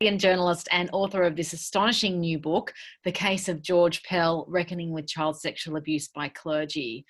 journalist and author of this astonishing new book, The Case of George Pell, Reckoning with Child Sexual Abuse by Clergy.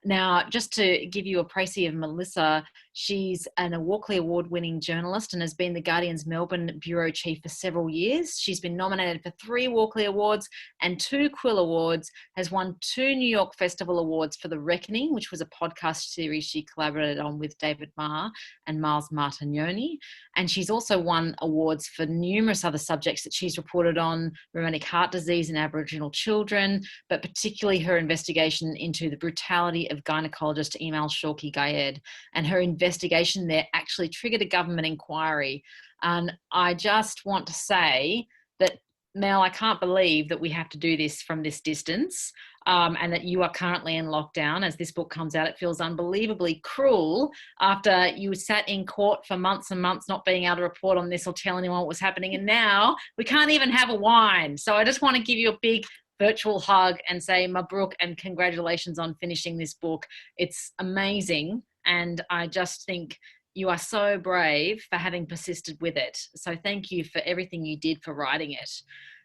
Now, just to give you a précis of Melissa, she's an Walkley Award-winning journalist and has been the Guardian's Melbourne bureau chief for several years. She's been nominated for 3 Walkley Awards and 2 Quill Awards, has won 2 New York Festival Awards for The Reckoning, which was a podcast series she collaborated on with David Marr and Miles Martignoni. And she's also won awards for numerous other subjects that she's reported on, rheumatic heart disease in Aboriginal children, but particularly her investigation into the brutality of gynecologist Emil Shawky-Gayed, and her investigation there actually triggered a government inquiry. And I just want to say that, Mel, I can't believe that we have to do this from this distance, and that you are currently in lockdown as this book comes out. It feels unbelievably cruel after you sat in court for months and months not being able to report on this or tell anyone what was happening, and now we can't even have a wine. So I just want to give you a big virtual hug and say mabruk and congratulations on finishing this book. It's amazing, and I just think you are so brave for having persisted with it. So thank you for everything you did for writing it.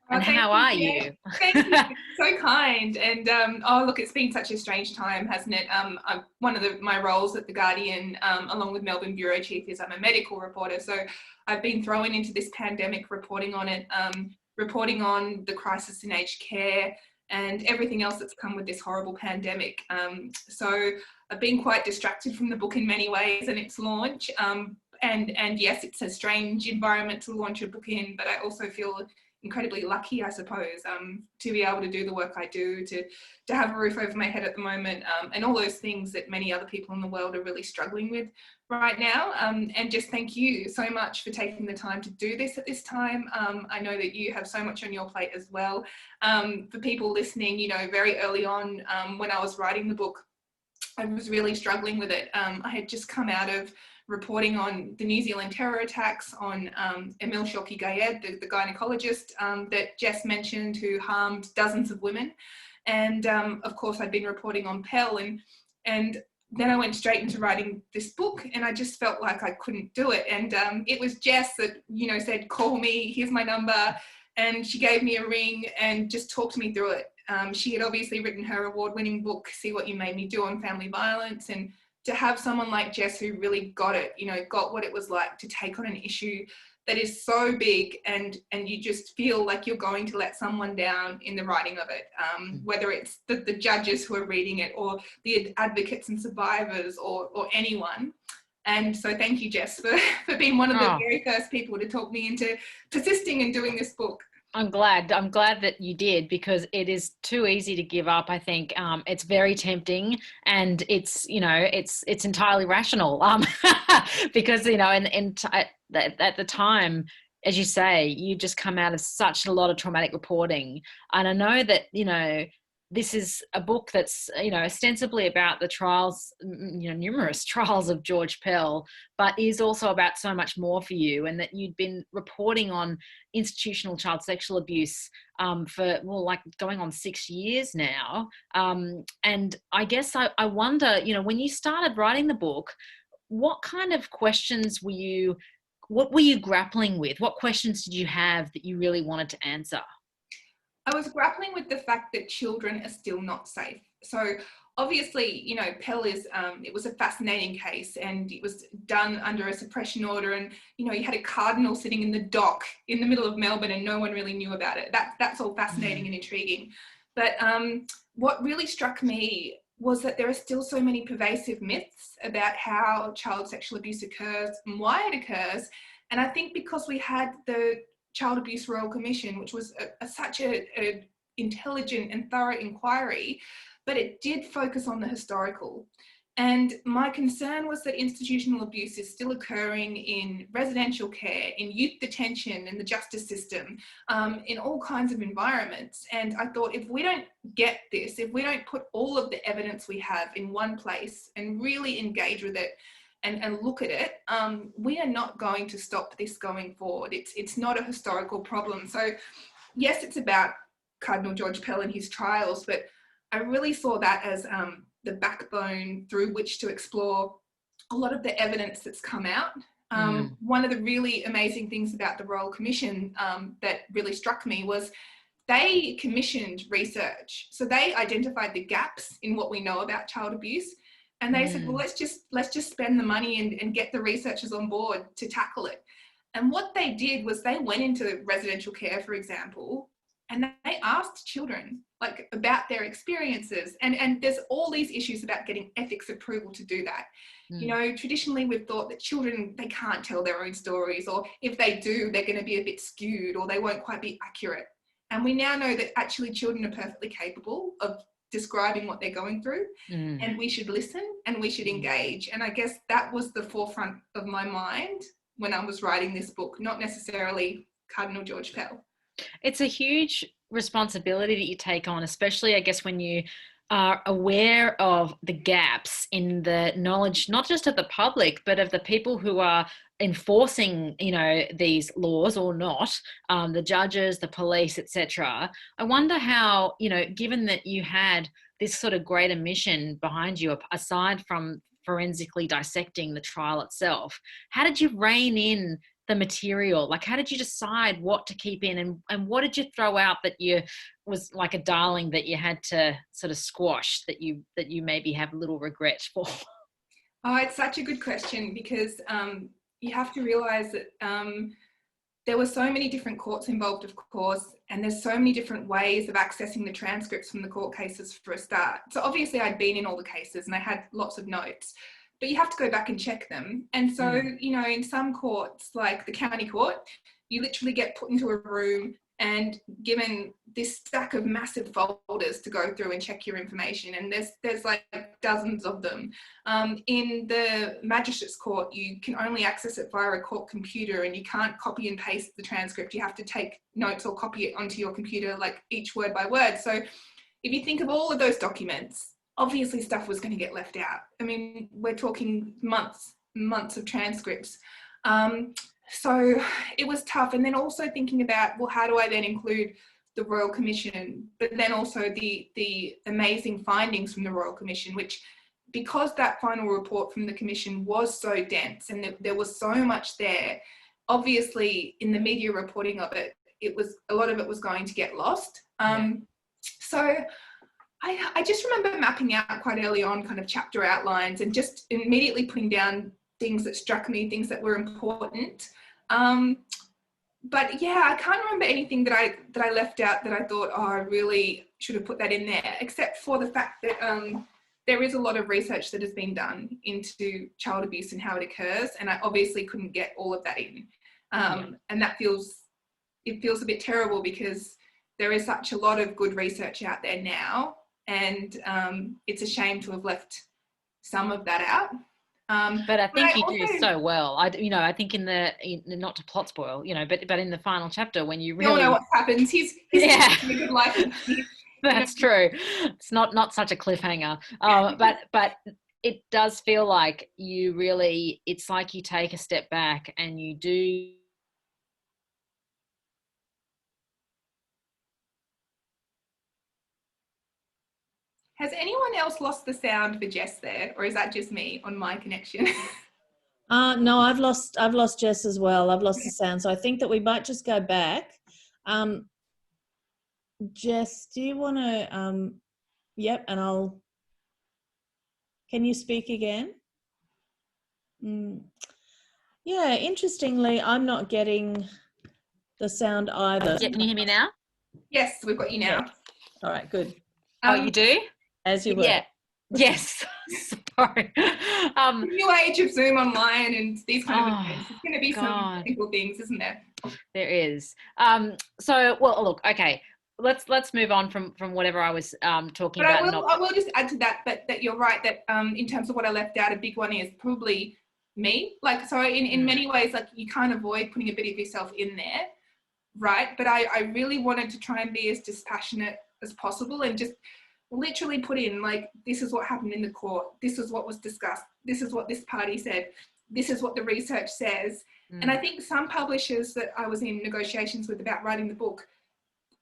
And how are you? Thank you. So kind. And oh, look, it's been such a strange time, hasn't it? One of my roles at The Guardian, along with Melbourne bureau chief, is I'm a medical reporter. So I've been thrown into this pandemic, reporting on it, reporting on the crisis in aged care and everything else that's come with this horrible pandemic. So I've been quite distracted from the book in many ways and its launch. And yes, it's a strange environment to launch a book in, but I also feel incredibly lucky, I suppose, to be able to do the work I do, to have a roof over my head at the moment, and all those things that many other people in the world are really struggling with right now. And just thank you so much for taking the time to do this at this time. I know that you have so much on your plate as well. For people listening, you know, very early on, when I was writing the book, I was really struggling with it. I had just come out of reporting on the New Zealand terror attacks on Emil Shawky-Gayed, the gynecologist that Jess mentioned, who harmed dozens of women. And of course, I'd been reporting on Pell, and then I went straight into writing this book, and I just felt like I couldn't do it. And it was Jess that, you know, said, call me, here's my number. And she gave me a ring and just talked me through it. She had obviously written her award-winning book, See What You Made Me Do, on family violence, and to have someone like Jess who really got it, you know, got what it was like to take on an issue that is so big, and you just feel like you're going to let someone down in the writing of it, whether it's the judges who are reading it or the advocates and survivors or anyone. And so thank you, Jess, for being one of the very first people to talk me into persisting and doing this book. I'm glad that you did, because it is too easy to give up. I think it's very tempting, and it's, you know, it's entirely rational, because, you know, at the time, as you say, you just come out of such a lot of traumatic reporting, and I know that, you know, this is a book that's, you know, ostensibly about the trials, you know, numerous trials of George Pell, but is also about so much more for you, and that you'd been reporting on institutional child sexual abuse for, well, like going on 6 years now. And I guess I wonder, you know, when you started writing the book, what kind of questions what were you grappling with? What questions did you have that you really wanted to answer? I was grappling with the fact that children are still not safe. So obviously, you know, Pell is, it was a fascinating case, and it was done under a suppression order, and, you know, you had a cardinal sitting in the dock in the middle of Melbourne and no one really knew about it. That's all fascinating and intriguing. But what really struck me was that there are still so many pervasive myths about how child sexual abuse occurs and why it occurs. And I think because we had the Child Abuse Royal Commission, which was such a intelligent and thorough inquiry, but it did focus on the historical. And my concern was that institutional abuse is still occurring in residential care, in youth detention, in the justice system, in all kinds of environments. And I thought, if we don't get this, if we don't put all of the evidence we have in one place and really engage with it, and look at it, we are not going to stop this going forward. It's not a historical problem. So yes, it's about Cardinal George Pell and his trials, but I really saw that as the backbone through which to explore a lot of the evidence that's come out One of the really amazing things about the Royal Commission that really struck me was they commissioned research. So they identified the gaps in what we know about child abuse. And they said, well, let's just spend the money and get the researchers on board to tackle it. And what they did was they went into residential care, for example, and they asked children like about their experiences. And there's all these issues about getting ethics approval to do that. You know, traditionally we've thought that children, they can't tell their own stories, or if they do, they're going to be a bit skewed or they won't quite be accurate. And we now know that actually children are perfectly capable of describing what they're going through, and we should listen and we should engage. And I guess that was the forefront of my mind when I was writing this book, not necessarily Cardinal George Pell. It's a huge responsibility that you take on, especially I guess when you are aware of the gaps in the knowledge, not just of the public, but of the people who are enforcing, you know, these laws or not, the judges, the police, etc. I wonder how, you know, given that you had this sort of greater mission behind you, aside from forensically dissecting the trial itself, how did you rein in the material? Like, how did you decide what to keep in, and what did you throw out that you was like a darling that you had to sort of squash, that you maybe have little regret for? Oh, it's such a good question, because you have to realize that there were so many different courts involved, of course, and there's so many different ways of accessing the transcripts from the court cases for a start. So obviously I'd been in all the cases and I had lots of notes, but you have to go back and check them. And so, you know, in some courts, like the county court, you literally get put into a room and given this stack of massive folders to go through and check your information. And there's like dozens of them. In the magistrate's court, you can only access it via a court computer, and you can't copy and paste the transcript. You have to take notes or copy it onto your computer, like each word by word. So if you think of all of those documents, obviously stuff was going to get left out. I mean, we're talking months of transcripts. So it was tough. And then also thinking about, well, how do I then include the Royal Commission, but then also the amazing findings from the Royal Commission, which, because that final report from the Commission was so dense and there was so much there, obviously in the media reporting of it, a lot of it was going to get lost. So I just remember mapping out quite early on kind of chapter outlines and just immediately putting down things that struck me, things that were important. But yeah, I can't remember anything that I left out that I thought, oh, I really should have put that in there, except for the fact that there is a lot of research that has been done into child abuse and how it occurs, and I obviously couldn't get all of that in. And that feels a bit terrible, because there is such a lot of good research out there now, and it's a shame to have left some of that out. But I think you do so well. I think not to plot spoil, but in the final chapter, when you really know what happens, he's having a good life. That's true. It's not such a cliffhanger. But it does feel like it's like you take a step back and you do. Has anyone else lost the sound for Jess there, or is that just me on my connection? No, I've lost Jess as well. I've lost the sound, so I think that we might just go back. Jess, do you want to? Yep, and can you speak again? Yeah, interestingly, I'm not getting the sound either. Yeah, can you hear me now? Yes, we've got you now. Yeah. All right, good. Oh, you do? As you were. Yeah. Yes. Sorry. The new age of Zoom online and these kind of events. There's going to be some technical things, isn't there? There is. So, well, look, okay. Let's move on from whatever I was talking about. I will just add to that you're right, that in terms of what I left out, a big one is probably me. Like, so in many ways, like, you can't avoid putting a bit of yourself in there, right? But I really wanted to try and be as dispassionate as possible and just literally put in, like, this is what happened in the court, this is what was discussed, this is what this party said, this is what the research says. And I think some publishers that I was in negotiations with about writing the book,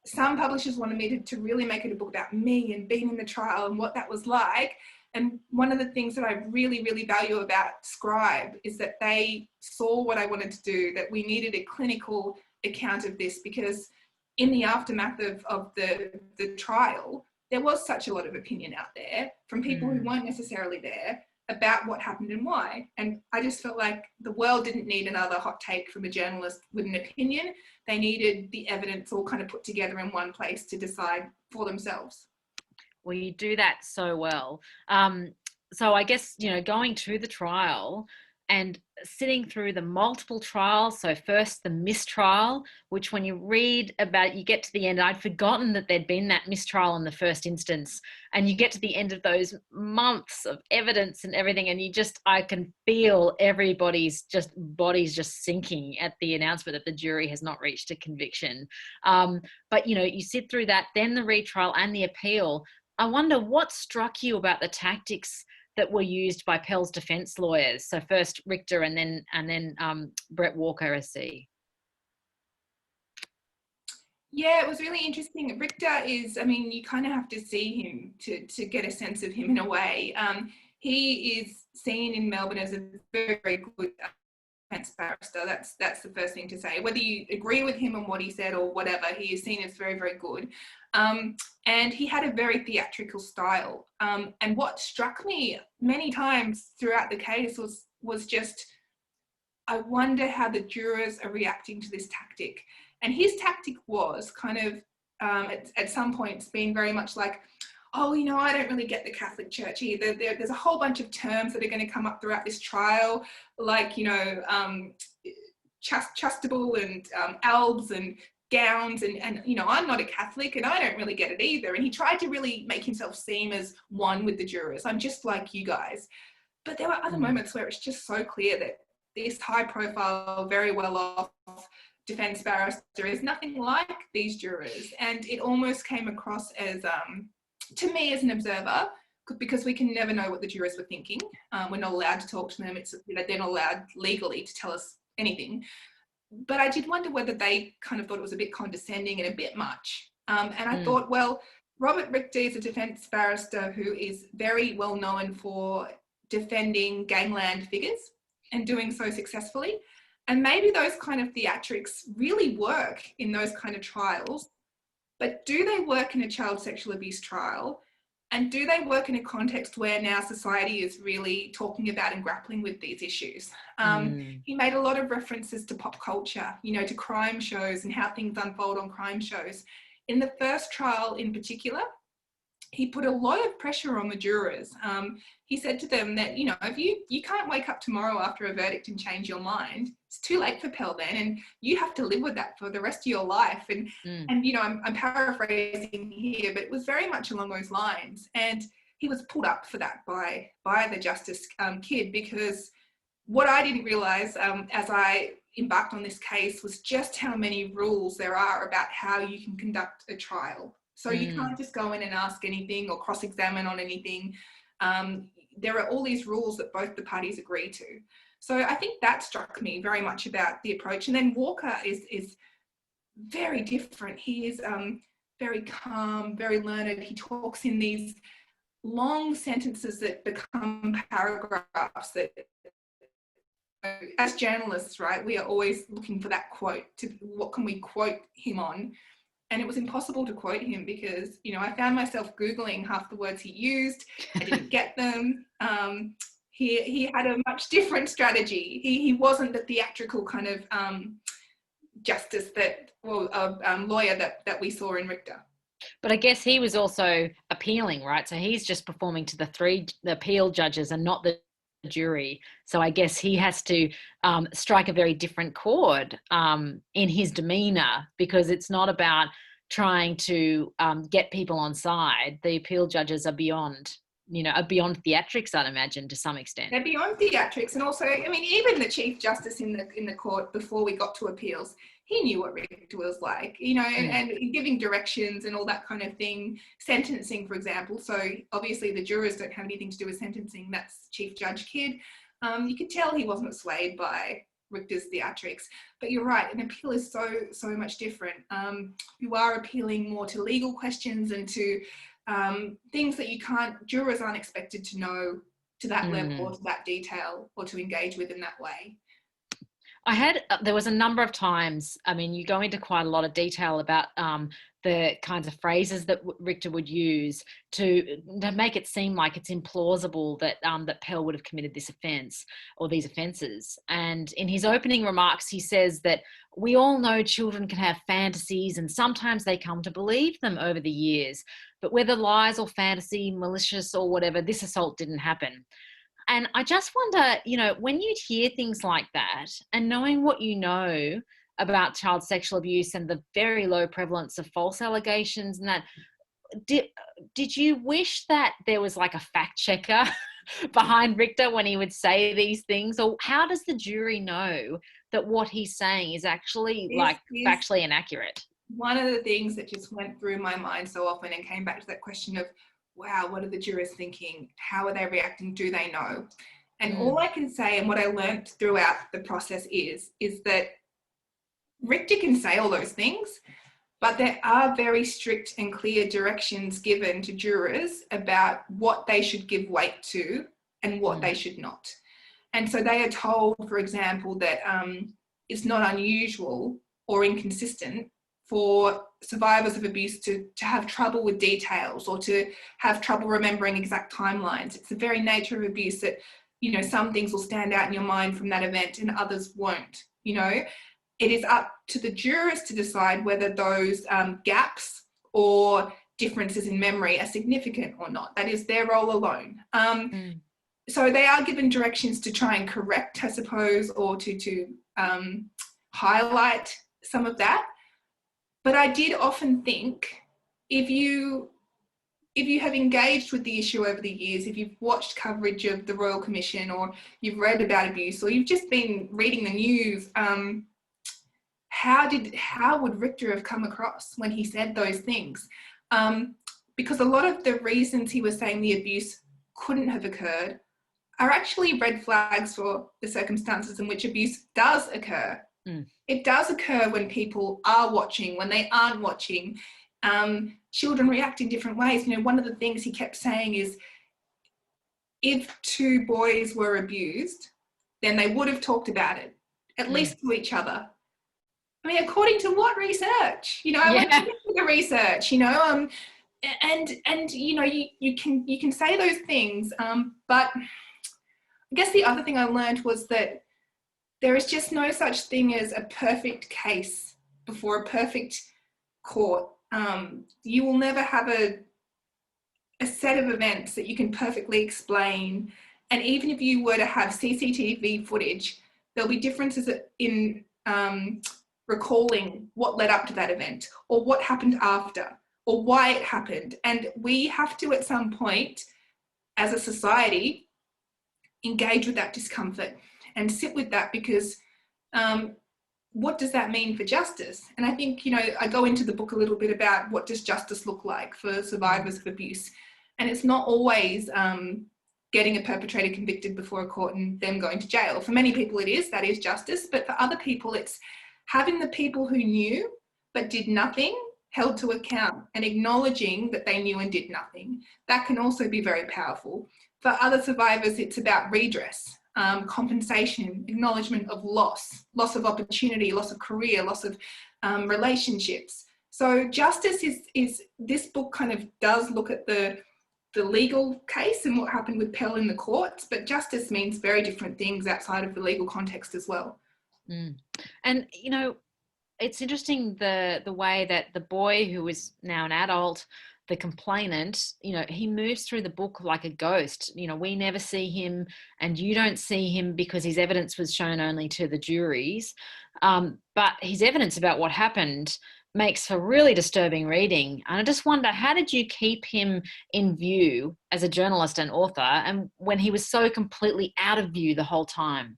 some publishers wanted me to really make it a book about me and being in the trial and what that was like. And one of the things that I really, really value about Scribe is that they saw what I wanted to do, that we needed a clinical account of this, because in the aftermath of the trial, there was such a lot of opinion out there from people who weren't necessarily there about what happened and why. And I just felt like the world didn't need another hot take from a journalist with an opinion. They needed the evidence all kind of put together in one place to decide for themselves. Well, you do that so well. So I guess, you know, going to the trial and sitting through the multiple trials. So first the mistrial, which when you read about, you get to the end, I'd forgotten that there'd been that mistrial in the first instance, and you get to the end of those months of evidence and everything, and I can feel everybody's bodies just sinking at the announcement that the jury has not reached a conviction. But, you know, you sit through that, then the retrial and the appeal. I wonder what struck you about the tactics that were used by Pell's defence lawyers. So first Richter and then Brett Walker SC. Yeah, it was really interesting. Richter is, I mean, you kind of have to see him to get a sense of him in a way. He is seen in Melbourne as a very, very good defence barrister. That's the first thing to say. Whether you agree with him and what he said or whatever, he is seen as very, very good. And he had a very theatrical style. And what struck me many times throughout the case was just, I wonder how the jurors are reacting to this tactic. And his tactic was kind of, at some points, being very much like, oh, you know, I don't really get the Catholic Church either. There's a whole bunch of terms that are going to come up throughout this trial, like, you know, chastable and albs and gowns, and you know, I'm not a Catholic and I don't really get it either. And he tried to really make himself seem as one with the jurors. I'm just like you guys. But there were other moments where it's just so clear that this high profile, very well off defence barrister is nothing like these jurors. And it almost came across as, to me as an observer, because we can never know what the jurors were thinking. We're not allowed to talk to them. It's, you know, they're not allowed legally to tell us anything. But I did wonder whether they kind of thought it was a bit condescending and a bit much. And I thought, well, Robert Richter is a defence barrister who is very well known for defending gangland figures and doing so successfully. And maybe those kind of theatrics really work in those kind of trials, but do they work in a child sexual abuse trial? And do they work in a context where now society is really talking about and grappling with these issues? He made a lot of references to pop culture, you know, to crime shows and how things unfold on crime shows. In the first trial in particular, he put a lot of pressure on the jurors. He said to them that, you know, if you can't wake up tomorrow after a verdict and change your mind, it's too late for Pell then, and you have to live with that for the rest of your life. And you know, I'm paraphrasing here, but it was very much along those lines. And he was pulled up for that by the Justice Kid, because what I didn't realise as I embarked on this case was just how many rules there are about how you can conduct a trial. So you can't just go in and ask anything or cross-examine on anything. There are all these rules that both the parties agree to. So I think that struck me very much about the approach. And then Walker is very different. He is very calm, very learned. He talks in these long sentences that become paragraphs that, as journalists, right, we are always looking for that quote, to what can we quote him on? And it was impossible to quote him because, you know, I found myself Googling half the words he used. I didn't get them. He had a much different strategy. He wasn't the theatrical kind of justice lawyer that we saw in Richter. But I guess he was also appealing, right? So he's just performing to the appeal judges and not the jury. So I guess he has to strike a very different chord in his demeanour, because it's not about trying to get people on side. The appeal judges are beyond theatrics, I'd imagine, to some extent. They're beyond theatrics. And also, I mean, even the Chief Justice in the court before we got to appeals, he knew what Richter was like, you know, and giving directions and all that kind of thing. Sentencing, for example. So obviously the jurors don't have anything to do with sentencing. That's Chief Judge Kidd. You could tell he wasn't swayed by Richter's theatrics. But you're right, an appeal is so much different. You are appealing more to legal questions and to things that jurors aren't expected to know to that level or to that detail or to engage with in that way. There was a number of times, I mean, you go into quite a lot of detail about the kinds of phrases that Richter would use to make it seem like it's implausible that that Pell would have committed this offence or these offences. And in his opening remarks, he says that we all know children can have fantasies and sometimes they come to believe them over the years. But whether lies or fantasy, malicious or whatever, this assault didn't happen. And I just wonder, you know, when you'd hear things like that and knowing what you know about child sexual abuse and the very low prevalence of false allegations and that, did you wish that there was like a fact checker behind Richter when he would say these things? Or how does the jury know that what he's saying is actually factually inaccurate? One of the things that just went through my mind so often and came back to that question of, wow, what are the jurors thinking? How are they reacting? Do they know? And all I can say, and what I learned throughout the process is that Richter can say all those things, but there are very strict and clear directions given to jurors about what they should give weight to and what they should not. And so they are told, for example, that it's not unusual or inconsistent for survivors of abuse to have trouble with details or to have trouble remembering exact timelines. It's the very nature of abuse that, you know, some things will stand out in your mind from that event and others won't. You know, it is up to the jurors to decide whether those gaps or differences in memory are significant or not. That is their role alone. So they are given directions to try and correct, I suppose, or to highlight some of that. But I did often think, if you have engaged with the issue over the years, if you've watched coverage of the Royal Commission or you've read about abuse or you've just been reading the news, how would Richter have come across when he said those things? Because a lot of the reasons he was saying the abuse couldn't have occurred are actually red flags for the circumstances in which abuse does occur. It does occur when people are watching, when they aren't watching. Children react in different ways. You know, one of the things he kept saying is, if two boys were abused, then they would have talked about it, at least to each other. I mean, according to what research? You know, I went to look at the research, you know, and you know, you can say those things, but I guess the other thing I learned was that there is just no such thing as a perfect case before a perfect court. You will never have a set of events that you can perfectly explain. And even if you were to have CCTV footage, there'll be differences in recalling what led up to that event or what happened after or why it happened. And we have to, at some point, as a society, engage with that discomfort and sit with that, because what does that mean for justice? And I think, you know, I go into the book a little bit about what does justice look like for survivors of abuse. And it's not always getting a perpetrator convicted before a court and them going to jail. For many people that is justice, but for other people it's having the people who knew but did nothing held to account and acknowledging that they knew and did nothing. That can also be very powerful. For other survivors, it's about redress, compensation, acknowledgement of loss of opportunity, loss of career, loss of relationships. So justice is this book kind of does look at the legal case and what happened with Pell in the courts, but justice means very different things outside of the legal context as well. And, you know, it's interesting the way that the boy, who is now an adult, the complainant, you know, he moves through the book like a ghost. You know, we never see him and you don't see him because his evidence was shown only to the juries. But his evidence about what happened makes for really disturbing reading. And I just wonder, how did you keep him in view as a journalist and author, and when he was so completely out of view the whole time?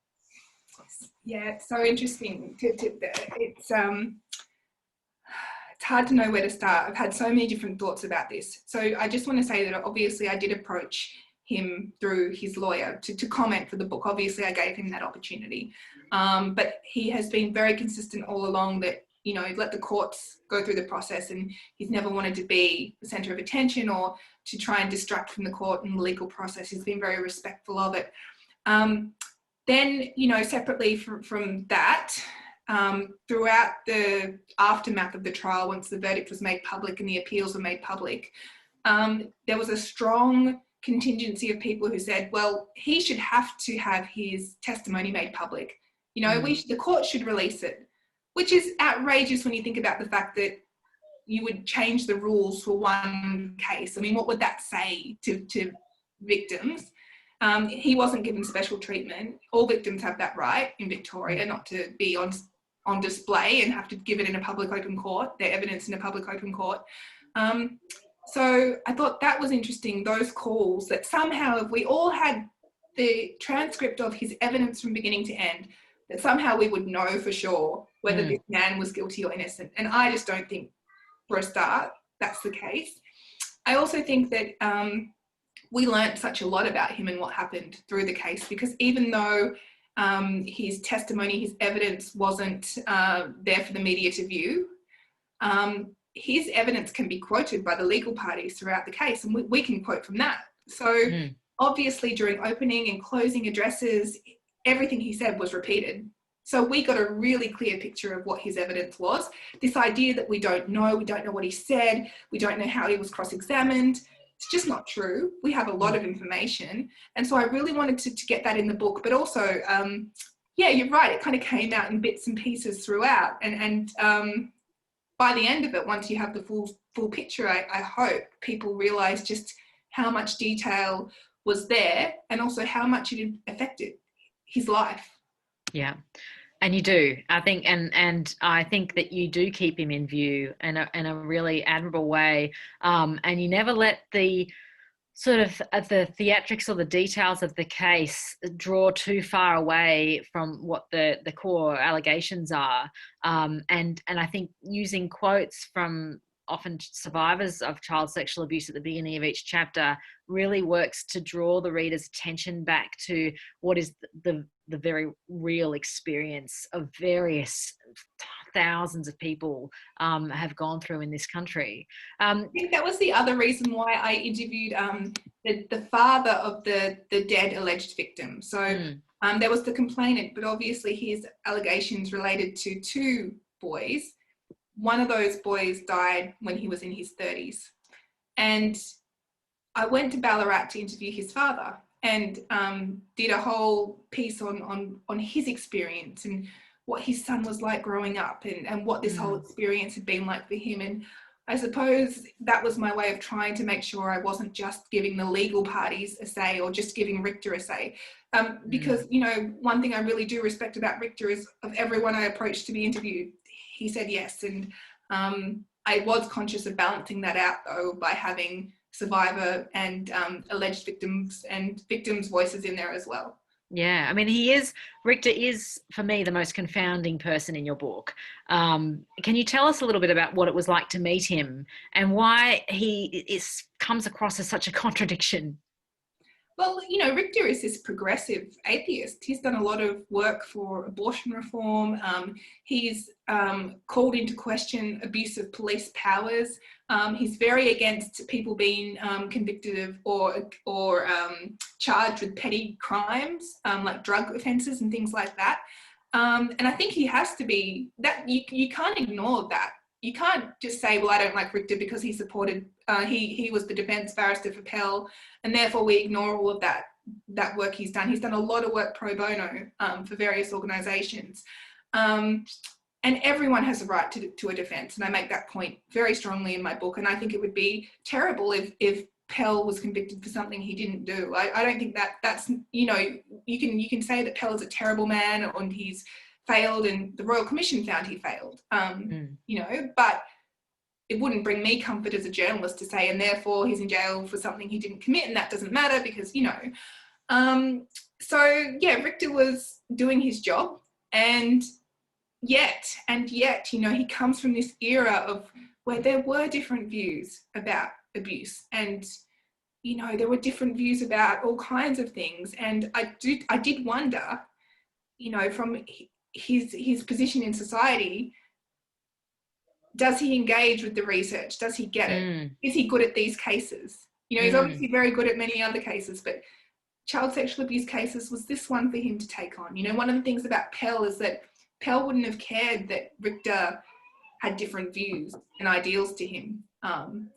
Yeah, it's so interesting. It's hard to know where to start. I've had so many different thoughts about this. So I just want to say that obviously I did approach him through his lawyer to comment for the book. Obviously I gave him that opportunity. But he has been very consistent all along that let the courts go through the process, and he's never wanted to be the centre of attention or to try and distract from the court and the legal process. He's been very respectful of it. Then, separately from that, throughout the aftermath of the trial, once the verdict was made public and the appeals were made public, there was a strong contingency of people who said, well, he should have to have his testimony made public. The court should release it, which is outrageous when you think about the fact that you would change the rules for one case. I mean, what would that say to victims? He wasn't given special treatment. All victims have that right in Victoria, not to be on display and have to give it in a public open court, their evidence in a public open court. So I thought that was interesting, those calls, that somehow if we all had the transcript of his evidence from beginning to end, that somehow we would know for sure whether this man was guilty or innocent. And I just don't think, for a start, that's the case. I also think that we learnt such a lot about him and what happened through the case, because even though his testimony, his evidence wasn't there for the media to view, his evidence can be quoted by the legal parties throughout the case, and we can quote from that. So obviously during opening and closing addresses, everything he said was repeated. So we got a really clear picture of what his evidence was. This idea that we don't know what he said, we don't know how he was cross-examined, it's just not true. We have a lot of information. And so I really wanted to get that in the book, but also, you're right, it kind of came out in bits and pieces throughout. And by the end of it, once you have the full picture, I hope people realise just how much detail was there and also how much it affected his life. Yeah. And you do, I think, and I think that you do keep him in view in a really admirable way. And you never let the sort of the theatrics or the details of the case draw too far away from what the core allegations are. And I think using quotes from often survivors of child sexual abuse at the beginning of each chapter really works to draw the reader's attention back to what is the very real experience of various thousands of people have gone through in this country. I think that was the other reason why I interviewed the father of the dead alleged victim. So there was the complainant, but obviously his allegations related to two boys. One of those boys died when he was in his 30s. And I went to Ballarat to interview his father and did a whole piece on his experience and what his son was like growing up and what this whole experience had been like for him. And I suppose that was my way of trying to make sure I wasn't just giving the legal parties a say or just giving Richter a say. Because, one thing I really do respect about Richter is of everyone I approached to be interviewed, he said yes. And I was conscious of balancing that out, though, by having survivor and alleged victims and victims' voices in there as well. Yeah, I mean, Richter is, for me, the most confounding person in your book. Can you tell us a little bit about what it was like to meet him and why he comes across as such a contradiction? Well, Richter is this progressive atheist. He's done a lot of work for abortion reform. He's called into question abuse of police powers. He's very against people being convicted of or charged with petty crimes, like drug offences and things like that. And I think he has to be, that you can't ignore that. You can't just say, well, I don't like Richter because he supported, he was the defence barrister for Pell, and therefore we ignore all of that work he's done. He's done a lot of work pro bono for various organisations. And everyone has a right to a defence, and I make that point very strongly in my book. And I think it would be terrible if Pell was convicted for something he didn't do. I don't think that's, you can say that Pell is a terrible man and he's failed, and the Royal Commission found he failed, but it wouldn't bring me comfort as a journalist to say, and therefore he's in jail for something he didn't commit, and that doesn't matter because, Richter was doing his job, and yet, he comes from this era of where there were different views about abuse, and, there were different views about all kinds of things. And I did wonder, from his position in society, does he engage with the research? Does he get it? Is he good at these cases? You know, he's obviously very good at many other cases, but child sexual abuse cases, was this one for him to take on? You know, one of the things about Pell is that Pell wouldn't have cared that Richter had different views and ideals to him.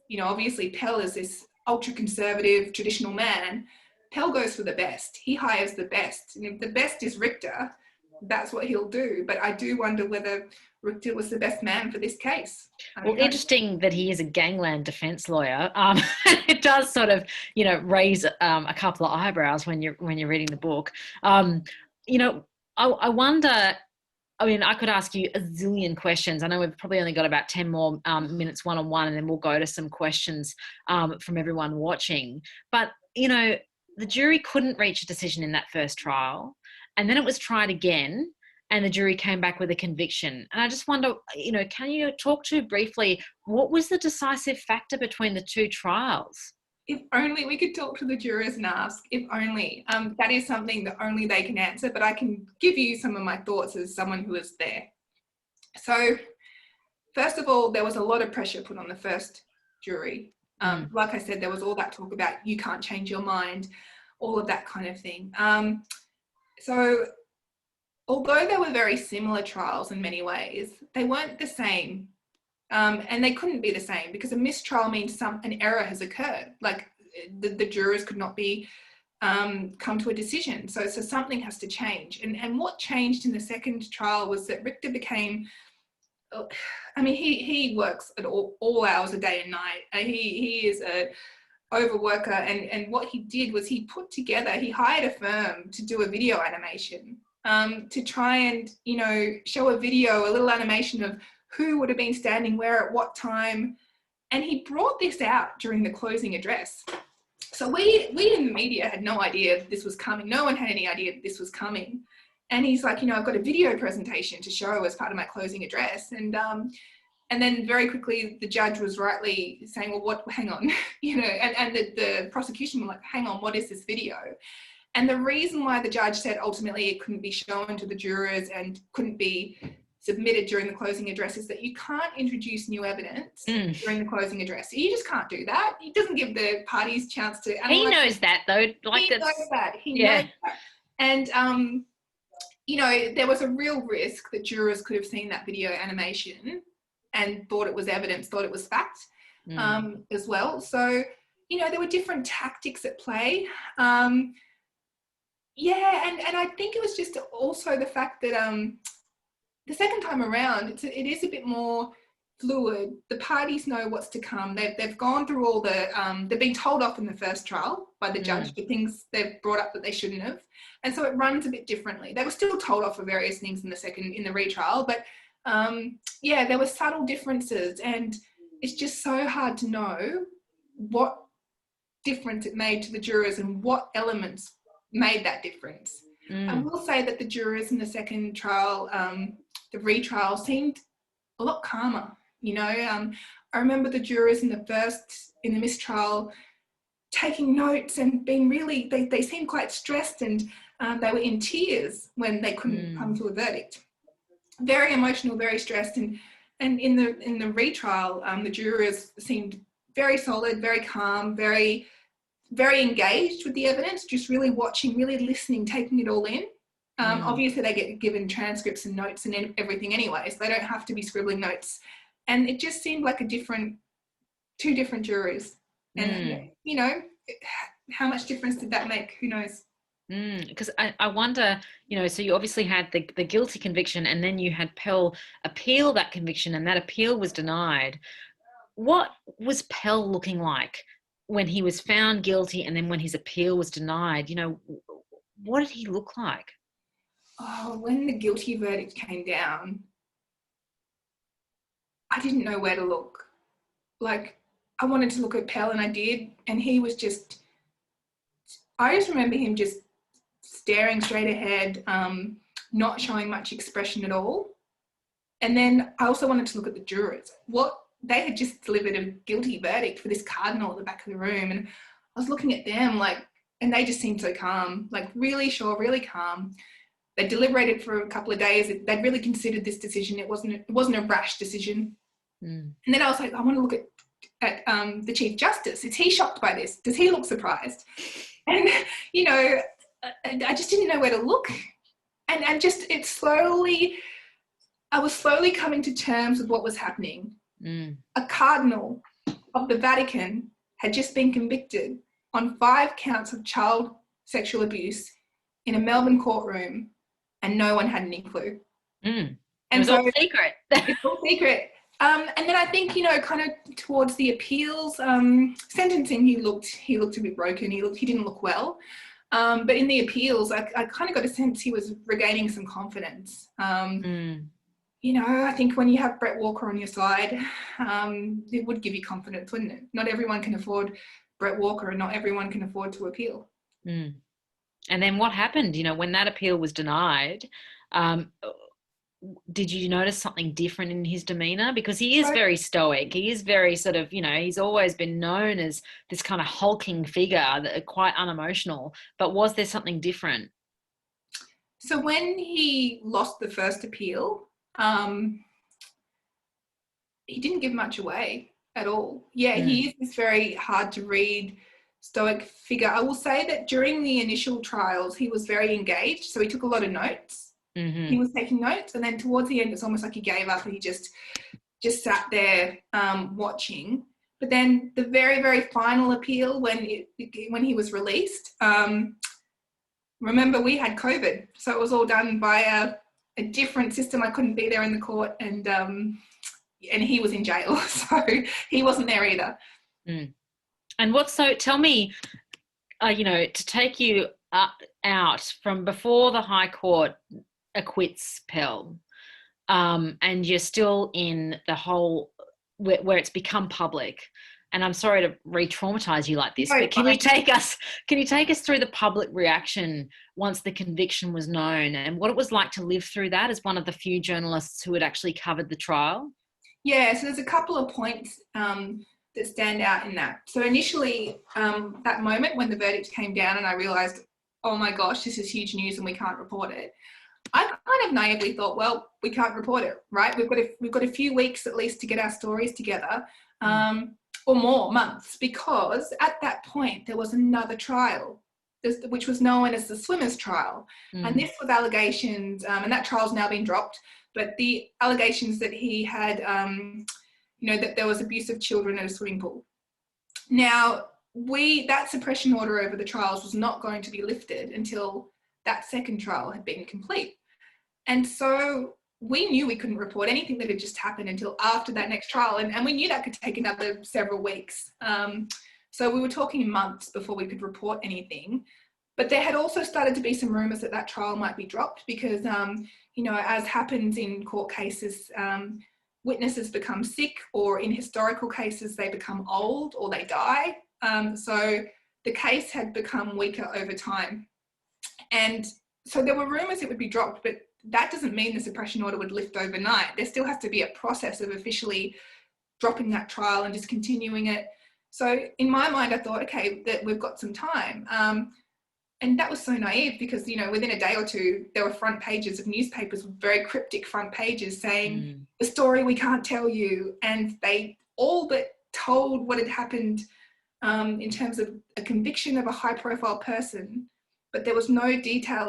You know, obviously Pell is this ultra-conservative, traditional man. Pell goes for the best. He hires the best. And if the best is Richter, that's what he'll do. But I do wonder whether Richter was the best man for this case. Well, interesting that he is a gangland defence lawyer. It does sort of, you know, raise a couple of eyebrows when you're reading the book. You know, I wonder. I mean, I could ask you a zillion questions. I know we've probably only got about 10 more minutes one-on-one, and then we'll go to some questions from everyone watching. But, you know, the jury couldn't reach a decision in that first trial, and then it was tried again, and the jury came back with a conviction. And I just wonder, you know, can you talk to briefly, what was the decisive factor between the two trials? If only we could talk to the jurors and ask, if only. That is something that only they can answer, but I can give you some of my thoughts as someone who was there. So, first of all, there was a lot of pressure put on the first jury. Like I said, there was all that talk about you can't change your mind, all of that kind of thing. So, although they were very similar trials in many ways, they weren't the same. And they couldn't be the same, because a mistrial means an error has occurred. Like the jurors could not be come to a decision. So something has to change. And what changed in the second trial was that Richter became, I mean, he works at all hours of day and night. He is a overworker. And what he did was he hired a firm to do a video animation to try and, you know, show a little animation of who would have been standing where at what time. And he brought this out during the closing address. So we in the media had no idea this was coming. No one had any idea this was coming. And he's like, you know, I've got a video presentation to show as part of my closing address. And then very quickly the judge was rightly saying, well, hang on, you know, and the prosecution were like, hang on, what is this video? And the reason why the judge said ultimately it couldn't be shown to the jurors and couldn't be submitted during the closing address is that you can't introduce new evidence during the closing address. You just can't do that. It doesn't give the parties chance to analyze. He knows that, though. He knows that. He knows that. And, you know, there was a real risk that jurors could have seen that video animation and thought it was evidence, thought it was fact as well. So, you know, there were different tactics at play. And I think it was just also the fact that the second time around, it is a bit more fluid. The parties know what's to come. They've gone through all they've been told off in the first trial by the judge for things they've brought up that they shouldn't have. And so it runs a bit differently. They were still told off for various things in the retrial, but there were subtle differences, and it's just so hard to know what difference it made to the jurors and what elements made that difference. I will say that the jurors in the second trial, the retrial, seemed a lot calmer. You know, I remember the jurors in the mistrial taking notes and being really, they seemed quite stressed, and they were in tears when they couldn't come to a verdict. Very emotional, very stressed. And in the retrial, the jurors seemed very solid, very calm, very engaged with the evidence, just really watching, really listening, taking it all in. Obviously they get given transcripts and notes and everything anyway, so they don't have to be scribbling notes. And it just seemed like two different juries. And, you know, how much difference did that make? Who knows? Because I wonder, you know, so you obviously had the guilty conviction, and then you had Pell appeal that conviction, and that appeal was denied. What was Pell looking like when he was found guilty, and then when his appeal was denied? You know, what did he look like? Oh, when the guilty verdict came down, I didn't know where to look. Like, I wanted to look at Pell, and I did, and he was just, I just remember him just staring straight ahead, not showing much expression at all. And then I also wanted to look at the jurors. They had just delivered a guilty verdict for this cardinal at the back of the room, and I was looking at them and they just seemed so calm, like really sure, really calm. They deliberated for a couple of days. They'd really considered this decision. It wasn't a rash decision. Mm. And then I was like, I want to look at the Chief Justice. Is he shocked by this? Does he look surprised? And, you know, I just didn't know where to look. And I was slowly coming to terms with what was happening. A cardinal of the Vatican had just been convicted on 5 counts of child sexual abuse in a Melbourne courtroom, and no one had any clue. And it was all secret. It's all secret. And then I think, you know, kind of towards the appeals sentencing, he looked a bit broken. He didn't look well. But in the appeals, I kind of got a sense he was regaining some confidence. You know, I think when you have Brett Walker on your side, it would give you confidence, wouldn't it? Not everyone can afford Brett Walker, and not everyone can afford to appeal. And then what happened? You know, when that appeal was denied, did you notice something different in his demeanour? Because he is very stoic. He is very sort of, you know, he's always been known as this kind of hulking figure, quite unemotional. But was there something different? So when he lost the first appeal, he didn't give much away at all. Yeah, he is this very hard to read, stoic figure. I will say that during the initial trials, he was very engaged. So he took a lot of notes. He was taking notes, and then towards the end, it's almost like he gave up and he just sat there watching. But then the very, very final appeal, when he was released, remember we had COVID, so it was all done by a different system. I couldn't be there in the court, and he was in jail, so he wasn't there either. And tell me, you know, to take you out from before the High Court acquits Pell, and you're still in the whole where it's become public. And I'm sorry to re-traumatize you like this, but can you take us through the public reaction once the conviction was known, and what it was like to live through that as one of the few journalists who had actually covered the trial? Yeah, so there's a couple of points that stand out in that. So initially, that moment when the verdict came down and I realised, oh my gosh, this is huge news and we can't report it, I kind of naively thought, well, we can't report it, right? We've got a few weeks at least to get our stories together, or more months, because at that point there was another trial, which was known as the swimmers trial, and this was allegations, and that trial's now been dropped. But the allegations that he had, you know, that there was abuse of children at a swimming pool. Now, that suppression order over the trials was not going to be lifted until that second trial had been complete. And so we knew we couldn't report anything that had just happened until after that next trial. And we knew that could take another several weeks. So we were talking months before we could report anything. But there had also started to be some rumours that trial might be dropped because, you know, as happens in court cases, witnesses become sick, or in historical cases, they become old or they die. So the case had become weaker over time. And so there were rumours it would be dropped, but that doesn't mean the suppression order would lift overnight. There still has to be a process of officially dropping that trial and discontinuing it. So in my mind, I thought, okay, that we've got some time. And that was so naive because, you know, within a day or two, there were front pages of newspapers with very cryptic front pages saying, the story we can't tell you. And they all but told what had happened in terms of a conviction of a high profile person, but there was no detail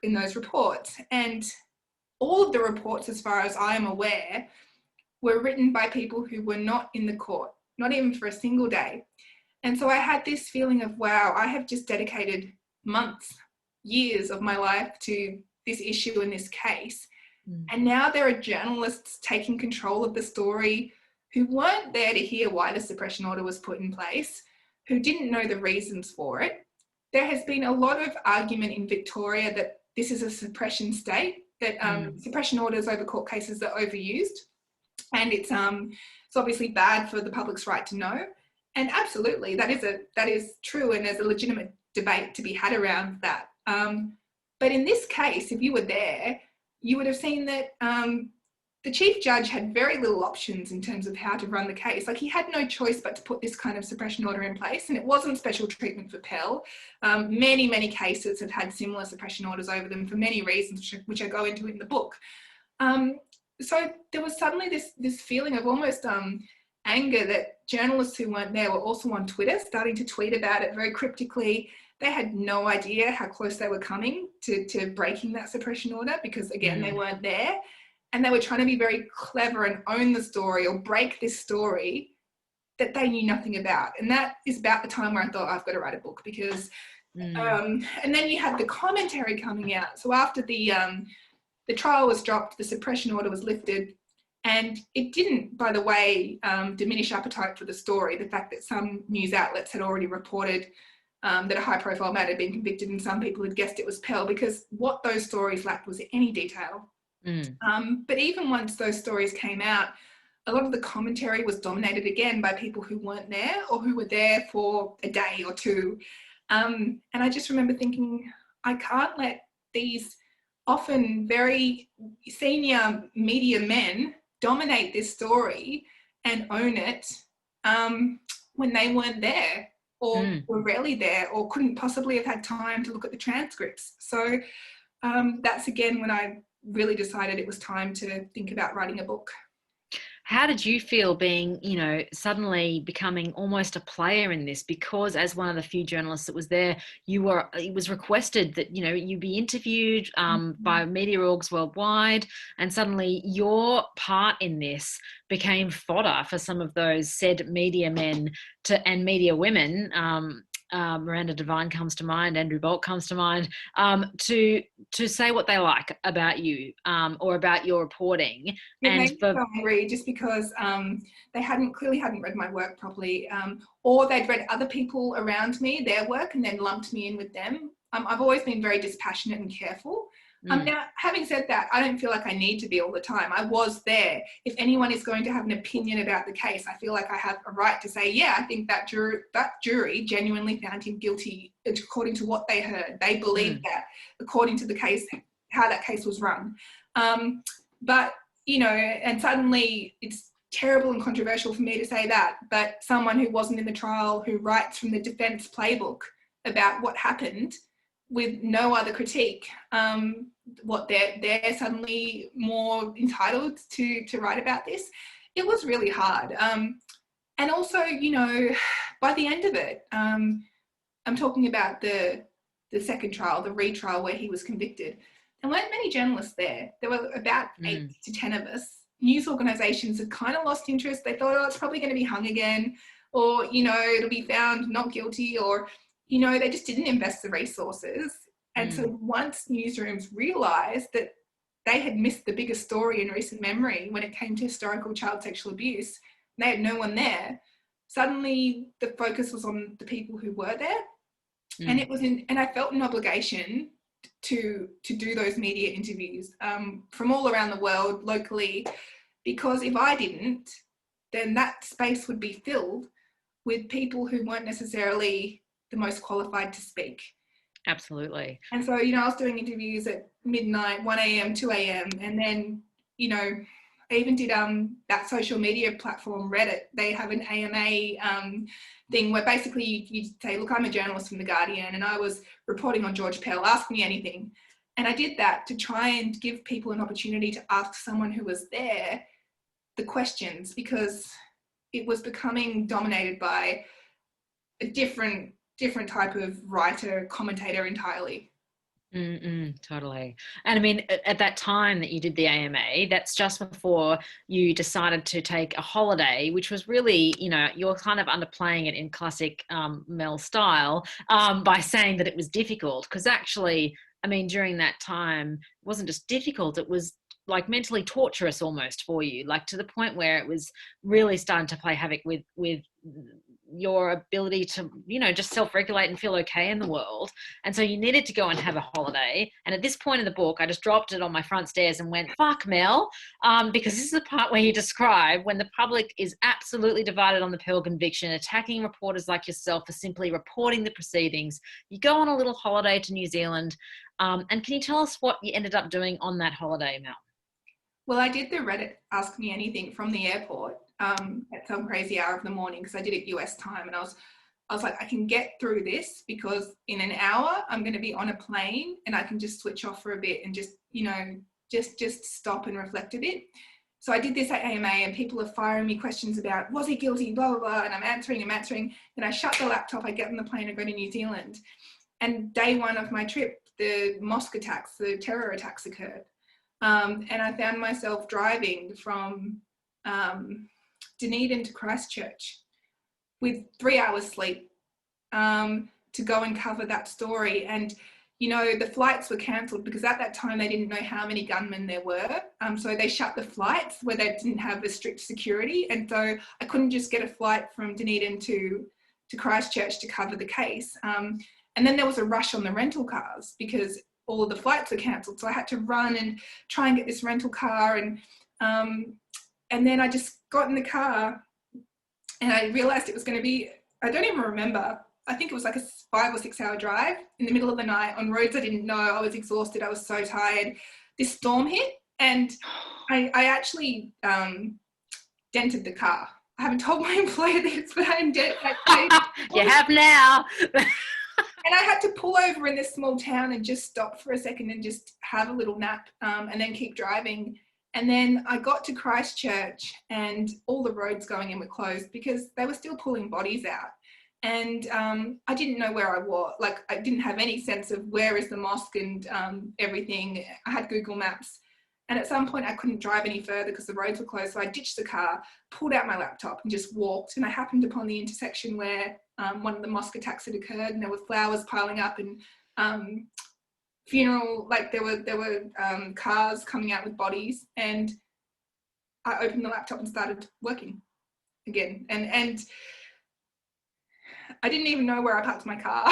in those reports. And all of the reports, as far as I am aware, were written by people who were not in the court, not even for a single day. And so I had this feeling of, wow, I have just dedicated months, years of my life to this issue and this case. And now there are journalists taking control of the story who weren't there to hear why the suppression order was put in place, who didn't know the reasons for it. There has been a lot of argument in Victoria that this is a suppression state, that suppression orders over court cases are overused. And it's obviously bad for the public's right to know. And absolutely, that is true, and there's a legitimate debate to be had around that. But in this case, if you were there, you would have seen that the chief judge had very little options in terms of how to run the case. Like, he had no choice but to put this kind of suppression order in place, and it wasn't special treatment for Pell. Many, many cases have had similar suppression orders over them for many reasons, which I go into in the book. so there was suddenly this feeling of almost anger that journalists who weren't there were also on Twitter starting to tweet about it very cryptically. They had no idea how close they were coming to breaking that suppression order because, again, they weren't there. And they were trying to be very clever and own the story or break this story that they knew nothing about. And that is about the time where I thought, I've got to write a book because, and then you had the commentary coming out. So after the trial was dropped, the suppression order was lifted, and it didn't, by the way, diminish appetite for the story. The fact that some news outlets had already reported that a high-profile man had been convicted and some people had guessed it was Pell, because what those stories lacked was any detail. But even once those stories came out, a lot of the commentary was dominated again by people who weren't there or who were there for a day or two. And I just remember thinking, I can't let these often very senior media men dominate this story and own it when they weren't there or were rarely there or couldn't possibly have had time to look at the transcripts. So that's again when I really decided it was time to think about writing a book. How did you feel being, you know, suddenly becoming almost a player in this? Because as one of the few journalists that was there, it was requested that, you know, you be interviewed by media orgs worldwide, and suddenly your part in this became fodder for some of those said media men and media women. Miranda Devine comes to mind, Andrew Bolt comes to mind, to say what they like about you or about your reporting. It made me so angry just because they clearly hadn't read my work properly, or they'd read other people around me, their work, and then lumped me in with them. I've always been very dispassionate and careful. Now, having said that, I don't feel like I need to be all the time. I was there. If anyone is going to have an opinion about the case, I feel like I have a right to say, yeah, I think that jury genuinely found him guilty according to what they heard. They believed that according to the case, how that case was run. But, you know, and suddenly it's terrible and controversial for me to say that, but someone who wasn't in the trial, who writes from the defense playbook about what happened, with no other critique, what they're suddenly more entitled to write about this. It was really hard. And also, you know, by the end of it, I'm talking about the second trial, the retrial where he was convicted. There weren't many journalists there. There were about 8 to 10 of us. News organisations had kind of lost interest. They thought, oh, it's probably going to be hung again, or, you know, it'll be found not guilty, or, you know, they just didn't invest the resources. And so once newsrooms realised that they had missed the biggest story in recent memory when it came to historical child sexual abuse, they had no one there, suddenly the focus was on the people who were there. And and I felt an obligation to do those media interviews from all around the world, locally, because if I didn't, then that space would be filled with people who weren't necessarily the most qualified to speak. Absolutely. And so, you know, I was doing interviews at midnight, 1 a.m, 2 a.m, and then, you know, I even did that social media platform, Reddit. They have an AMA thing where basically you say, look, I'm a journalist from The Guardian and I was reporting on George Pell, ask me anything. And I did that to try and give people an opportunity to ask someone who was there the questions, because it was becoming dominated by a different type of writer, commentator entirely. Totally. And I mean, at that time that you did the AMA, that's just before you decided to take a holiday, which was really, you know, you're kind of underplaying it in classic Mel style by saying that it was difficult, because actually, I mean, during that time, it wasn't just difficult, it was like mentally torturous almost for you, like to the point where it was really starting to play havoc with your ability to, you know, just self-regulate and feel okay in the world. And so you needed to go and have a holiday. And at this point in the book, I just dropped it on my front stairs and went, fuck, Mel, because this is the part where you describe when the public is absolutely divided on the Pell conviction, attacking reporters like yourself for simply reporting the proceedings. You go on a little holiday to New Zealand. And can you tell us what you ended up doing on that holiday, Mel? Well, I did the Reddit Ask Me Anything from the airport at some crazy hour of the morning, because I did it US time, and I was like, I can get through this because in an hour I'm going to be on a plane and I can just switch off for a bit and just, you know, just stop and reflect a bit. So I did this at AMA, and people are firing me questions about, was he guilty, blah, blah, blah, and I'm answering. Then I shut the laptop, I get on the plane, I go to New Zealand. And day one of my trip, the mosque attacks, the terror attacks occurred. And I found myself driving from Dunedin to Christchurch with 3 hours sleep to go and cover that story. And you know, the flights were cancelled because at that time they didn't know how many gunmen there were. So they shut the flights where they didn't have a strict security. And so I couldn't just get a flight from Dunedin to Christchurch to cover the case. And then there was a rush on the rental cars because all of the flights were cancelled. So I had to run and try and get this rental car. And then I just got in the car and I realised it was going to be, I don't even remember, I think it was like a 5 or 6 hour drive in the middle of the night on roads I didn't know. I was exhausted. I was so tired. This storm hit and I actually dented the car. I haven't told my employer this, but I dented. You have now. And I had to pull over in this small town and just stop for a second and just have a little nap and then keep driving. And then I got to Christchurch and all the roads going in were closed because they were still pulling bodies out. And I didn't know where I was. Like, I didn't have any sense of where is the mosque and everything. I had Google Maps. And at some point I couldn't drive any further because the roads were closed. So I ditched the car, pulled out my laptop and just walked. And I happened upon the intersection where one of the mosque attacks had occurred, and there were flowers piling up and funeral, like there were cars coming out with bodies. And I opened the laptop and started working again. And I didn't even know where I parked my car.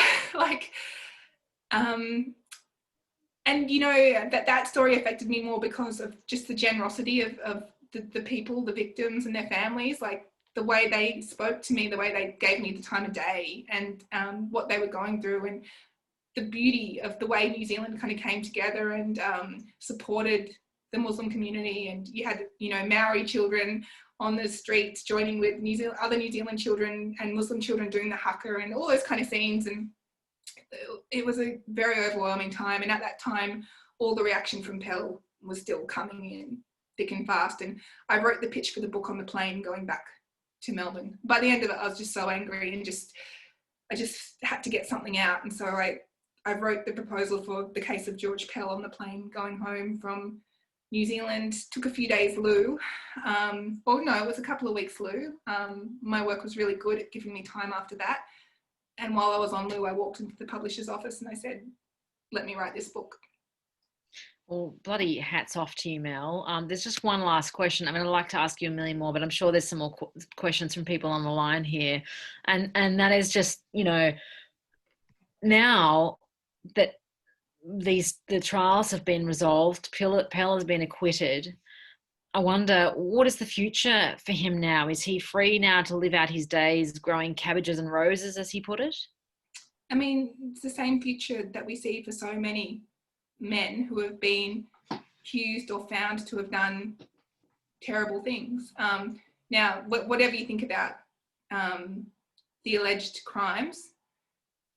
And you know, that story affected me more because of just the generosity of the people, the victims and their families, like the way they spoke to me, the way they gave me the time of day and what they were going through, and the beauty of the way New Zealand kind of came together and supported the Muslim community. And you had, you know, Maori children on the streets joining with other New Zealand children and Muslim children doing the haka and all those kind of scenes. And it was a very overwhelming time. And at that time, all the reaction from Pell was still coming in thick and fast. And I wrote the pitch for the book on the plane going back to Melbourne. By the end of it, I was just so angry and I just had to get something out. And so I wrote the proposal for the Case of George Pell on the plane going home from New Zealand. Took a few days loo. Well, no, it was a couple of weeks loo. My work was really good at giving me time after that. And while I was on loo, I walked into the publisher's office and I said, let me write this book. Well, bloody hats off to you, Mel. There's just one last question. I mean, I'd like to ask you a million more, but I'm sure there's some more questions from people on the line here. And that is just, you know, now that the trials have been resolved, Pell has been acquitted, I wonder, what is the future for him now? Is he free now to live out his days growing cabbages and roses, as he put it? I mean, it's the same future that we see for so many men who have been accused or found to have done terrible things. Now, whatever you think about the alleged crimes,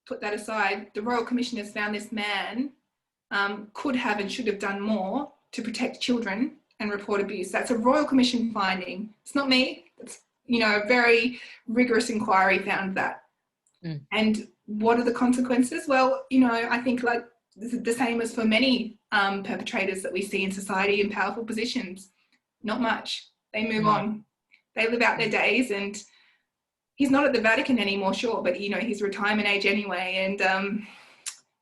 put that aside, the Royal Commission has found this man could have and should have done more to protect children and report abuse. That's a Royal Commission finding. It's not me. It's, you know, a very rigorous inquiry found that. And what are the consequences? Well, you know, I think like the same as for many perpetrators that we see in society in powerful positions. Not much. They move on. They live out their days, and he's not at the Vatican anymore, sure, but, you know, he's retirement age anyway, and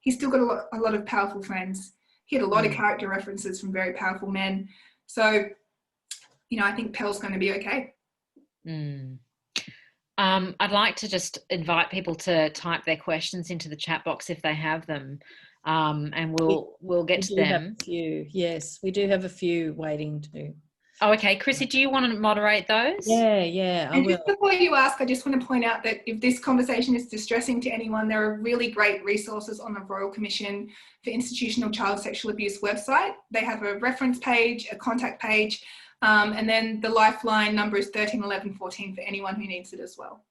he's still got a lot of powerful friends. He had a lot of character references from very powerful men. So, you know, I think Pell's going to be okay. I'd like to just invite people to type their questions into the chat box if they have them, and we'll get to them. Have a few. Yes, we do have a few waiting to. Oh, okay. Chrissy, do you want to moderate those? Yeah, I will. Just before you ask, I just want to point out that if this conversation is distressing to anyone, there are really great resources on the Royal Commission for Institutional Child Sexual Abuse website. They have a reference page, a contact page, and then the lifeline number is 13 11 14 for anyone who needs it as well.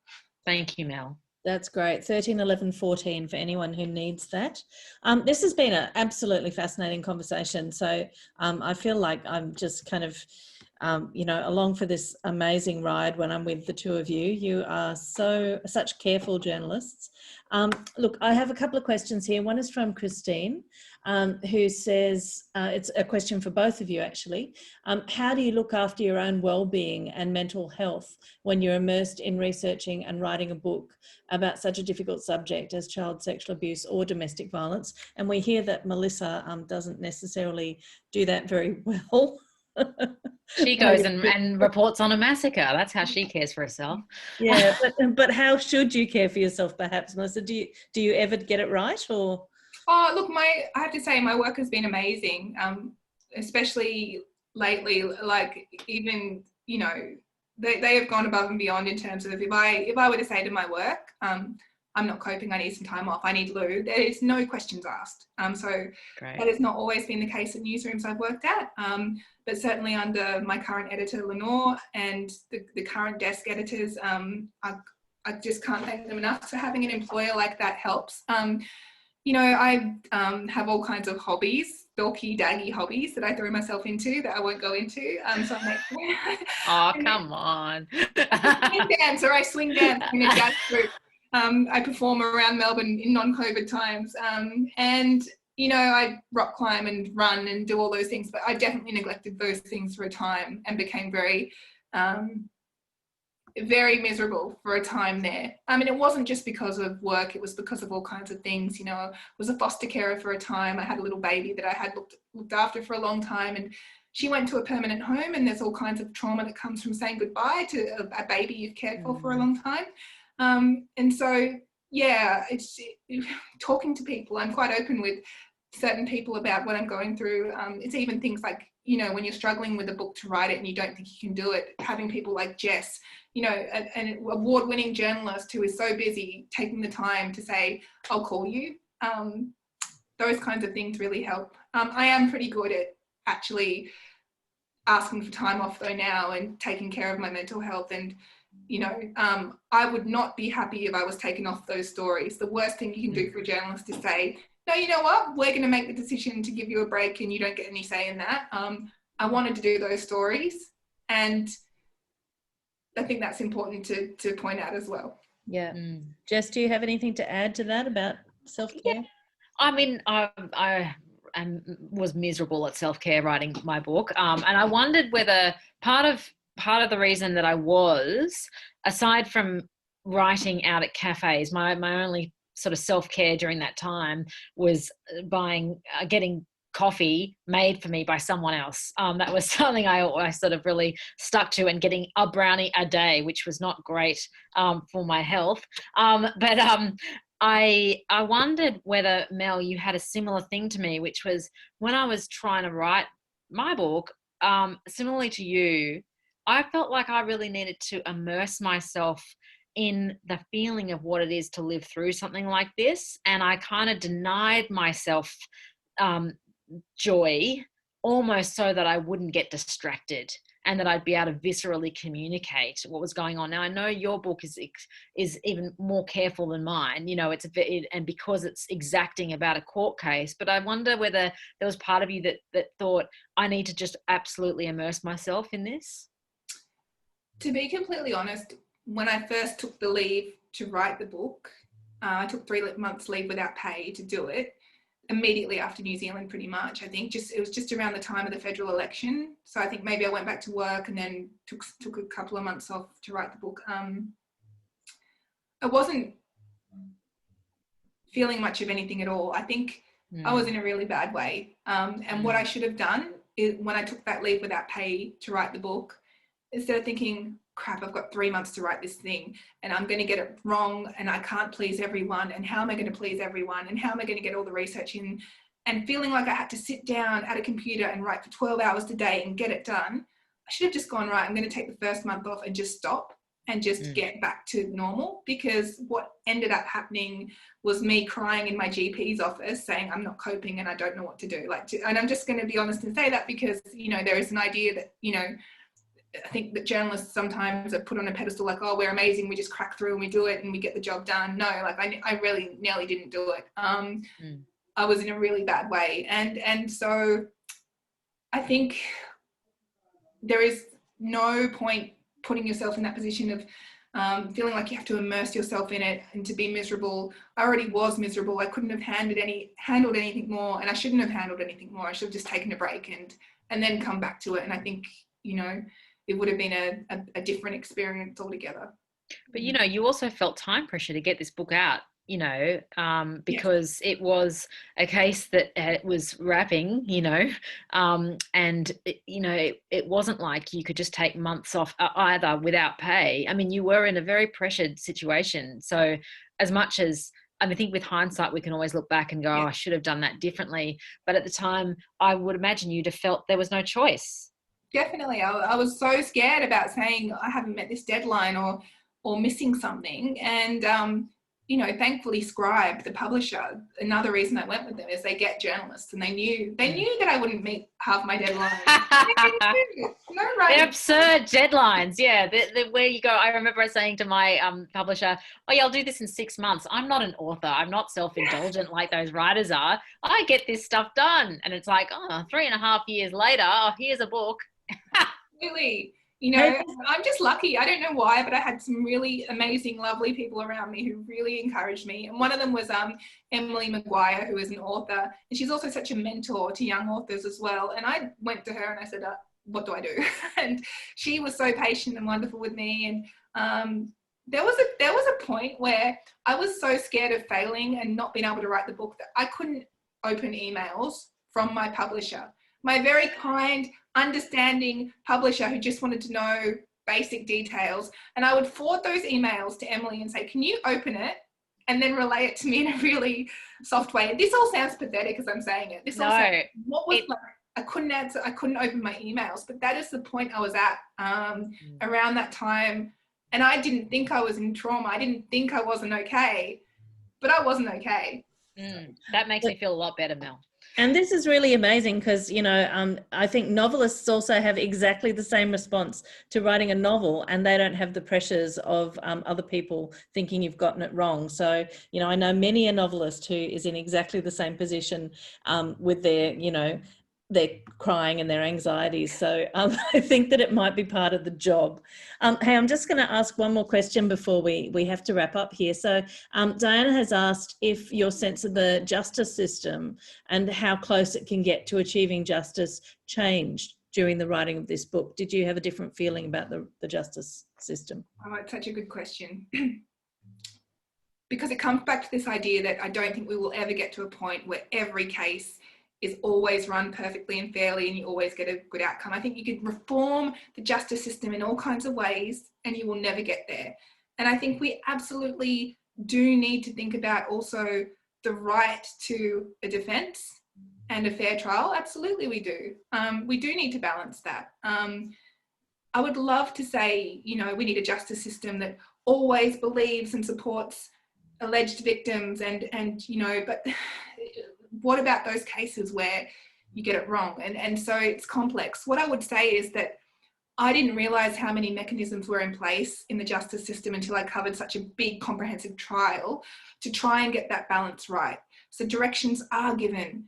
Thank you, Mel. That's great. 13, 11, 14 for anyone who needs that. This has been an absolutely fascinating conversation. So I feel like I'm just kind of, along for this amazing ride when I'm with the two of you. You are such careful journalists. Look, I have a couple of questions here. One is from Christine, who says, it's a question for both of you actually. How do you look after your own well-being and mental health when you're immersed in researching and writing a book about such a difficult subject as child sexual abuse or domestic violence? And we hear that Melissa doesn't necessarily do that very well. She goes and reports on a massacre. That's how she cares for herself. Yeah, but how should you care for yourself, perhaps, Melissa? Do you ever get it right, or? Oh, look, I have to say my work has been amazing, especially lately. Like, even, they have gone above and beyond in terms of if I were to say to my work, I'm not coping, I need some time off, I need loo, there is no questions asked. So Great. that has not always been the case at newsrooms I've worked at, but certainly under my current editor, Lenore, and the current desk editors, I just can't thank them enough. So having an employer like that helps. I have all kinds of hobbies, dorky, daggy hobbies that I throw myself into that I won't go into. So Oh, come on. I swing dance in a jazz group. I perform around Melbourne in non-COVID times. I rock climb and run and do all those things, but I definitely neglected those things for a time and became very miserable for a time there. I mean, it wasn't just because of work, it was because of all kinds of things. I was a foster carer for a time. I had a little baby that I had looked after for a long time, and she went to a permanent home, and there's all kinds of trauma that comes from saying goodbye to a baby you've cared for a long time. And so, yeah, it's talking to people. I'm quite open with certain people about what I'm going through. It's even things like, when you're struggling with a book to write it and you don't think you can do it, having people like Jess, an award-winning journalist who is so busy, taking the time to say, I'll call you. Those kinds of things really help. I am pretty good at actually asking for time off though now and taking care of my mental health. And, I would not be happy if I was taken off those stories. The worst thing you can do for a journalist is say, no, you know what, we're going to make the decision to give you a break and you don't get any say in that. I wanted to do those stories, and I think that's important to point out as well. Yeah. Jess, do you have anything to add to that about self-care? Yeah. I mean, I was miserable at self-care writing my book, and I wondered whether part of the reason that I was, aside from writing out at cafes, my only sort of self-care during that time was getting coffee made for me by someone else. That was something I sort of really stuck to, and getting a brownie a day, which was not great for my health. But I wondered whether, Mel, you had a similar thing to me, which was when I was trying to write my book, similarly to you, I felt like I really needed to immerse myself in the feeling of what it is to live through something like this. And I kind of denied myself joy, almost so that I wouldn't get distracted and that I'd be able to viscerally communicate what was going on. Now, I know your book is even more careful than mine, and because it's exacting about a court case, but I wonder whether there was part of you that thought, I need to just absolutely immerse myself in this. To be completely honest, when I first took the leave to write the book, I took 3 months leave without pay to do it, immediately after New Zealand, pretty much. I think it was just around the time of the federal election. So I think maybe I went back to work and then took a couple of months off to write the book. I wasn't feeling much of anything at all. I think I was in a really bad way. And what I should have done is, when I took that leave without pay to write the book, instead of thinking, crap, I've got 3 months to write this thing and I'm going to get it wrong and I can't please everyone, and how am I going to please everyone, and how am I going to get all the research in, and feeling like I had to sit down at a computer and write for 12 hours a day and get it done, I should have just gone, right, I'm going to take the first month off and just stop and just get back to normal. Because what ended up happening was me crying in my GP's office saying, I'm not coping and I don't know what to do. And I'm just going to be honest and say that, because, there is an idea that, I think that journalists sometimes are put on a pedestal like, oh, we're amazing, we just crack through and we do it and we get the job done. No, like I really nearly didn't do it. I was in a really bad way. And so I think there is no point putting yourself in that position of feeling like you have to immerse yourself in it and to be miserable. I already was miserable. I couldn't have handled anything more, and I shouldn't have handled anything more. I should have just taken a break and then come back to it. And I think, it would have been a different experience altogether. But, you also felt time pressure to get this book out, because it was a case that was wrapping, and, it wasn't like you could just take months off either without pay. I mean, you were in a very pressured situation. So as much as, I think with hindsight, we can always look back and go, oh, I should have done that differently. But at the time, I would imagine you'd have felt there was no choice. Definitely. I was so scared about saying I haven't met this deadline or missing something. And, thankfully Scribe, the publisher, another reason I went with them is they get journalists, and they knew that I wouldn't meet half my deadline. No, right. They're absurd deadlines. Yeah. Where you go. I remember saying to my publisher, oh yeah, I'll do this in 6 months. I'm not an author. I'm not self-indulgent like those writers are. I get this stuff done. And it's like, 3.5 years later, here's a book. Really. I'm just lucky. I don't know why, but I had some really amazing, lovely people around me who really encouraged me. And one of them was Emily Maguire, who is an author. And she's also such a mentor to young authors as well. And I went to her and I said, what do I do? And she was so patient and wonderful with me. And there was a point where I was so scared of failing and not being able to write the book that I couldn't open emails from my publisher. My very kind, understanding publisher who just wanted to know basic details. And I would forward those emails to Emily and say, can you open it and then relay it to me in a really soft way? And this all sounds pathetic as I'm saying it. I couldn't answer, I couldn't open my emails, but that is the point I was at around that time. And I didn't think I was in trauma. I didn't think I wasn't okay, but I wasn't okay. That makes me feel a lot better, Mel. And this is really amazing because, I think novelists also have exactly the same response to writing a novel, and they don't have the pressures of other people thinking you've gotten it wrong. So, I know many a novelist who is in exactly the same position with their crying and their anxieties. So I think that it might be part of the job. Hey, I'm just going to ask one more question before we have to wrap up here. So Diana has asked if your sense of the justice system and how close it can get to achieving justice changed during the writing of this book. Did you have a different feeling about the justice system? Oh, it's such a good question. Because it comes back to this idea that I don't think we will ever get to a point where every case is always run perfectly and fairly and you always get a good outcome. I think you could reform the justice system in all kinds of ways and you will never get there. And I think we absolutely do need to think about also the right to a defence and a fair trial. Absolutely we do. We do need to balance that. I would love to say, we need a justice system that always believes and supports alleged victims but what about those cases where you get it wrong? And so it's complex. What I would say is that I didn't realise how many mechanisms were in place in the justice system until I covered such a big comprehensive trial to try and get that balance right. So directions are given.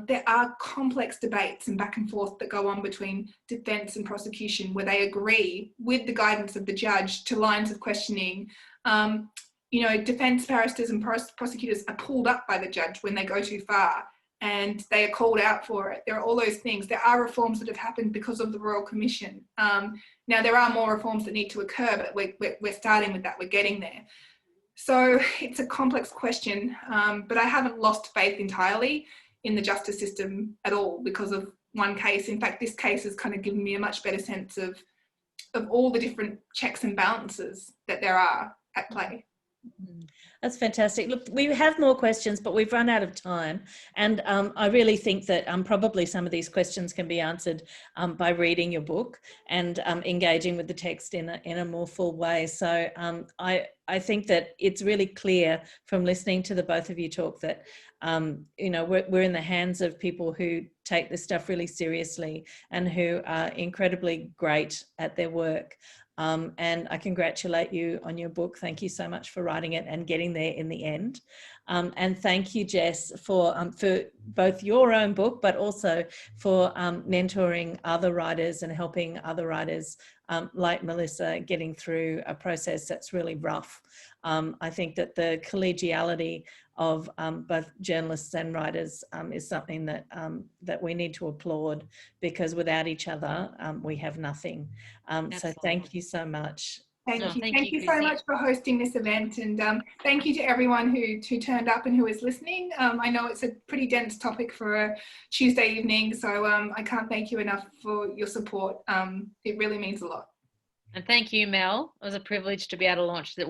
There are complex debates and back and forth that go on between defence and prosecution where they agree with the guidance of the judge to lines of questioning. Defence barristers and prosecutors are pulled up by the judge when they go too far and they are called out for it. There are all those things. There are reforms that have happened because of the Royal Commission. Now, there are more reforms that need to occur, but we're starting with that. We're getting there. So it's a complex question, but I haven't lost faith entirely in the justice system at all because of one case. In fact, this case has kind of given me a much better sense of all the different checks and balances that there are at play. That's fantastic. Look, we have more questions, but we've run out of time. And I really think that probably some of these questions can be answered by reading your book and engaging with the text in a more full way. So I think that it's really clear from listening to the both of you talk that, we're in the hands of people who take this stuff really seriously and who are incredibly great at their work. And I congratulate you on your book. Thank you so much for writing it and getting there in the end. And thank you, Jess, for both your own book, but also for mentoring other writers and helping other writers like Melissa getting through a process that's really rough. I think that the collegiality of both journalists and writers is something that that we need to applaud, because without each other, we have nothing. So thank you so much. Thank you. Thank you so much for hosting this event, and thank you to everyone who turned up and who is listening. I know it's a pretty dense topic for a Tuesday evening, so I can't thank you enough for your support. It really means a lot. And thank you, Mel. It was a privilege to be able to launch that,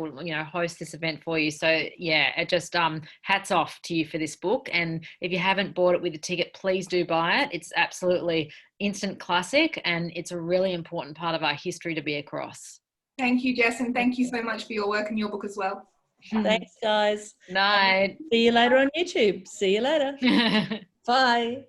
host this event for you. So yeah, it just hats off to you for this book. And if you haven't bought it with a ticket, please do buy it. It's absolutely instant classic, and it's a really important part of our history to be across. Thank you, Jess, and thank you so much for your work and your book as well. Thanks, guys. Night. See you later on YouTube. See you later. Bye.